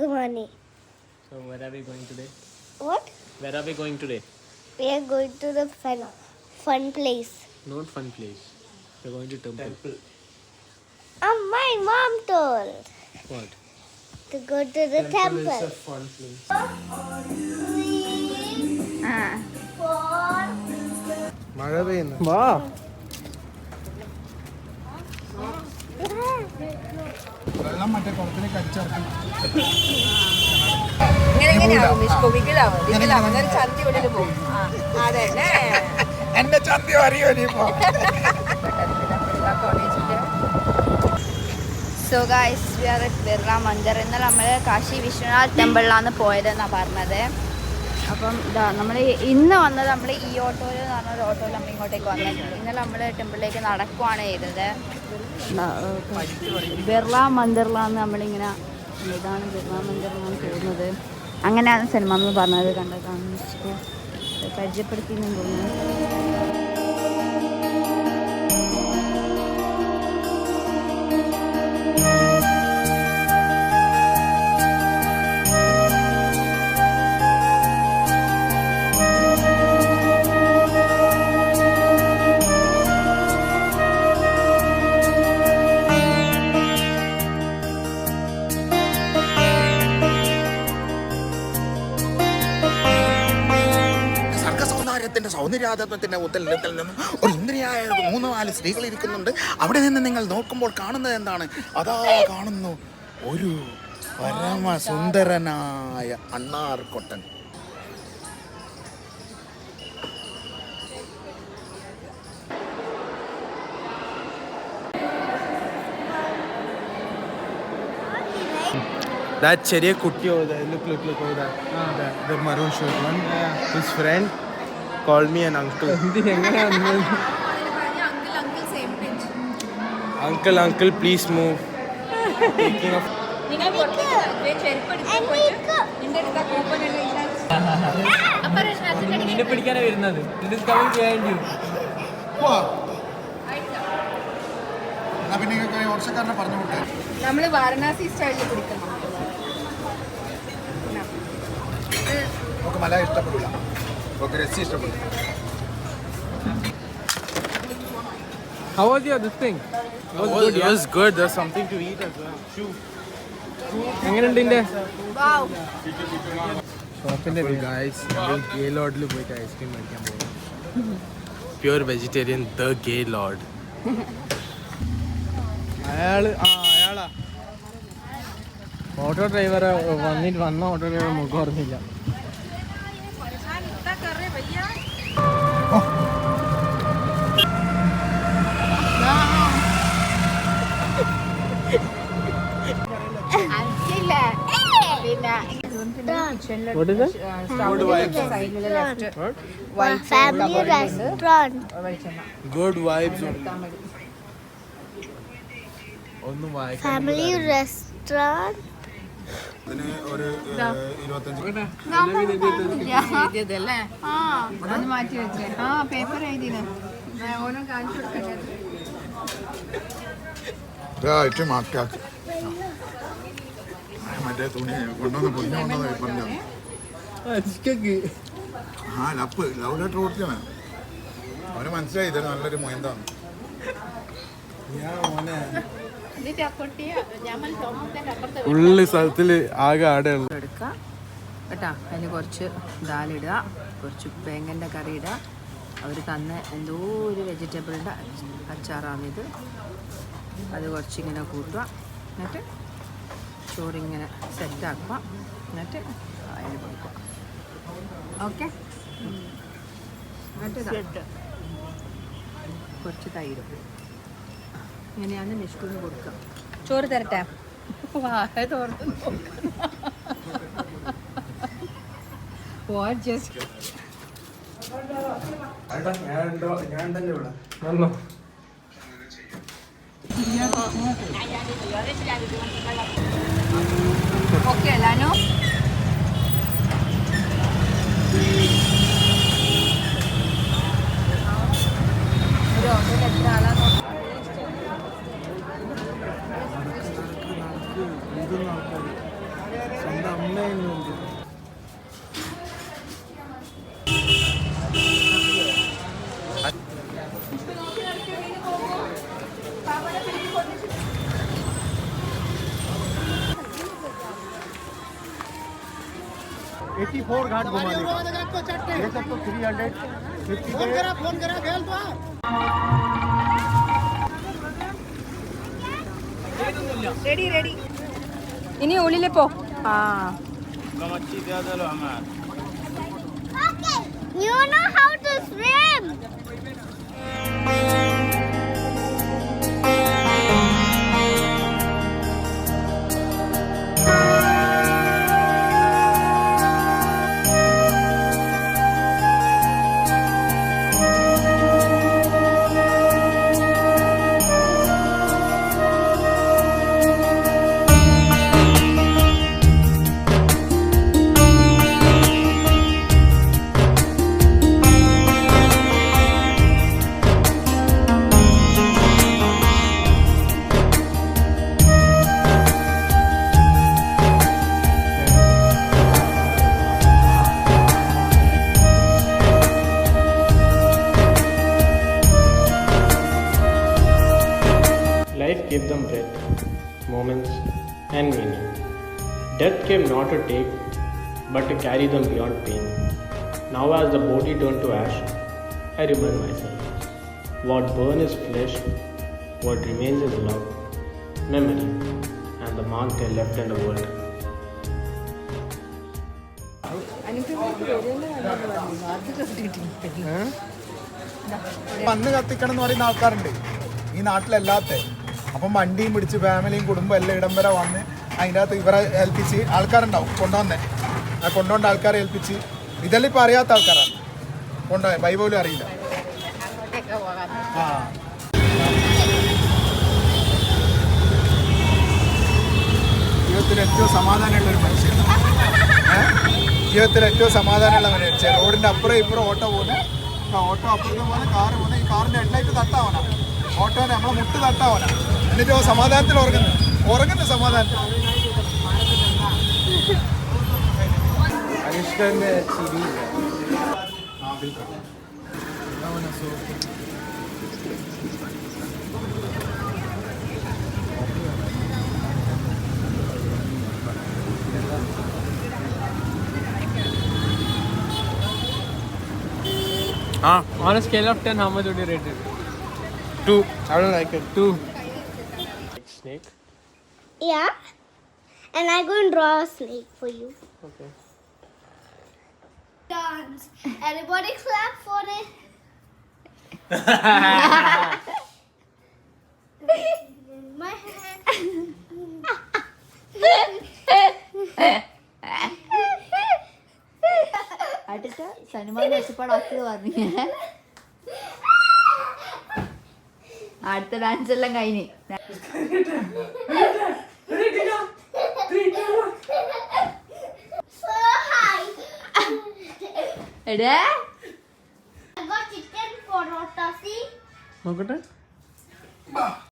money. So where are we going today? What? Where are we going today? We are going to the fun place. Not fun place. We're going to temple. My mom told What? to go to the temple. Is a fun place. മഴ പെയ്യുന്നു. വാ. വെള്ളം മറ്റേ കുളത്തിലേക്ക് അടിച്ചിറക്കണം. എന്റെ ചന്തി അറിയോ ഇനിയിപ്പോ? So guys we are at Birla Mandir. ഇന്നലെ നമ്മൾ കാശി വിശ്വനാഥ് ടെമ്പിളിലാണ് പോയതെന്നാണ് പറഞ്ഞത്. അപ്പം ഇതാ നമ്മൾ ഇന്ന് വന്നത് നമ്മൾ ഈ ഓട്ടോയിൽ എന്ന് പറഞ്ഞൊരു ഓട്ടോയിൽ നമ്മൾ ഇങ്ങോട്ടേക്ക് വന്നിട്ടുണ്ട്. ഇന്നലെ നമ്മൾ ടെമ്പിളിലേക്ക് നടക്കുവാണ് ചെയ്തത്. ബിർള മന്ദിറിലാണ് നമ്മളിങ്ങനെ, ഇതാണ് ബിർള മന്ദിറിലാണ് പോകുന്നത്. അങ്ങനെയാണ് സൽമാൻ പറഞ്ഞത്, കണ്ടതാണ് പരിചയപ്പെടുത്തിയെന്ന് തോന്നുന്നു. സൗന്ദര്യാതത്വത്തിന്റെ ഉത്തരത്തിൽ നിന്നും ഒരു സുന്ദരിയായ 3-4 സ്ത്രീകൾ ഇരിക്കുന്നുണ്ട്. അവിടെ നിന്ന് നിങ്ങൾ നോക്കുമ്പോൾ കാണുന്നത് എന്താണ്? അതാ കാണുന്നു ഒരു പരമസുന്ദരനായ അണ്ണാർക്കൊട്ടൻ. That ചെറിയ കുട്ടി over there. Look over there. The maroon shirt one. His friend called me an uncle. Uncle, please move. Taking off. നിന്നെ പിടിക്കാനാ വരുന്നത്. It is coming behind you. പിന്നെ വർഷക്കാരനെ പറഞ്ഞു വിട്ടേ. നമ്മൾ വാരണാസി സ്റ്റൈലിൽ പിടിക്കണം. നമുക്ക് മല ഇഷ്ടപ്പെടില്ല, നമുക്ക് രസി ഇഷ്ടപ്പെടില്ല. How was this thing? It was good. There's something to eat as well. എങ്ങനെയുണ്ട് ഇതിന്റെ? ഷോപ്പിന്റെ ഗൈസ് ഗേലോഡിൽ പോയിട്ട് ഐസ്ക്രീം കഴിക്കാൻ പോകും. Pure vegetarian the Gaylord. അയാളാ ഓട്ടോ ഡ്രൈവർ വന്ന ഓട്ടോ ഡ്രൈവർ മുഖം ഓർമ്മില്ല. What is it? Family restaurant. Good vibes. ഒന്നും Family restaurant. മാറ്റി വെച്ചേ. പേപ്പർ എഴുതിന് ഓരോ കാണിച്ചു കൊടുക്കട്ടെ. മറ്റേ തുണി കൊണ്ടുവന്ന് പൊതിഞ്ഞുകൊണ്ടെന്ന് പറഞ്ഞു. ലവ് ലെറ്റർ കൊടുത്താണ്. അവന് മനസ്സിലായി ഇതൊരു നല്ലൊരു മൊയന്താണ്. ഉള്ളി സ്ഥലത്തിൽ ആകെ ആടെ എടുക്കുക കേട്ടോ. അതിന് കുറച്ച് ദാലിടുക, കുറച്ച് പേങ്ങൻ്റെ കറി ഇടുക. അവർ തന്ന എന്തോ ഒരു വെജിറ്റബിളിൻ്റെ അച്ചാറാണിത്. അത് കുറച്ചിങ്ങനെ കൂട്ടുക, എന്നിട്ട് ചോറിങ്ങനെ സെറ്റാക്കുക, എന്നിട്ട് അതിന് കൊടുക്കുക. ഓക്കെ, എന്നിട്ട് കുറച്ച് തൈരും ഇങ്ങനെയാണ് നിഷ്കുന്ന് കൊടുക്കുക. ചോറ് തരട്ടെ? വായ തോർന്ന് ഓക്കെ അല്ലാനോ? ഒരു ഓട്ടോയിൽ എത്ര ആളാന്ന് സ്വന്തം അമ്മയുണ്ട്. Ready ready. ഇനി ഉള്ളില് പോ. ആ You know how to swim. Life gave them breath, moments, and meaning. Death came not to take, but to carry them beyond pain. Now, as the body turned to ash, I remind myself what burns is flesh, what remains is love, memory, and the mark they left in the world. മണ്ണ് കത്തിക്കണം എന്ന് പറയുന്ന ആൾക്കാരുണ്ട് ഈ നാട്ടിലല്ലാത്ത. അപ്പം വണ്ടിയും പിടിച്ച് ഫാമിലിയും കുടുംബം എല്ലാം ഇടം വരെ വന്ന് അതിൻ്റെ അകത്ത് ഇവരെ ഏൽപ്പിച്ച് ആൾക്കാരുണ്ടാവും കൊണ്ടുവന്നേ. ആ കൊണ്ടുവന്ന ആൾക്കാരെ ഏൽപ്പിച്ച് ഇതെല്ലാം ഇപ്പം അറിയാത്ത ആൾക്കാരാണ് കൊണ്ടുപോയത്. ബൈ പോലും അറിയില്ല. ആ ജീവിതത്തിൽ ഏറ്റവും സമാധാനമുള്ള ഒരു മനുഷ്യൻ. ജീവിതത്തിൽ ഏറ്റവും സമാധാനമുള്ള മനുഷ്യൻ. റോഡിൻ്റെ അപ്പുറം ഇപ്പുറം ഓട്ടോ പോകുന്നത്, ഓട്ടോ അപ്പുറത്ത് പോകുന്ന കാറ് പോകുന്നത്, ഈ കാറിൻ്റെ ഹെഡ്ലൈറ്റ് തട്ടാവണം, ഓട്ടോനെ നമ്മളെ മുട്ട് തട്ടാവണം. എന്നിട്ട് സമാധാനത്തിൽ ഉറങ്ങുന്ന സമാധാനത്തിൽ. അനുഷ്കന്റെ ചിരി On a scale of 10, how much would you rate it? 2. I don't like it. 2. Snake. Yeah. And I'm going to draw a snake for you. Okay. Dance. Everybody clap for it. My hand. അടുത്ത cinema മെച്ചപ്പാടാക്കിയത് പറഞ്ഞ അടുത്ത dance എല്ലാം കഴിഞ്ഞ് So high. എടേ I got chicken for Rota, see? നോക്കട്ടെ.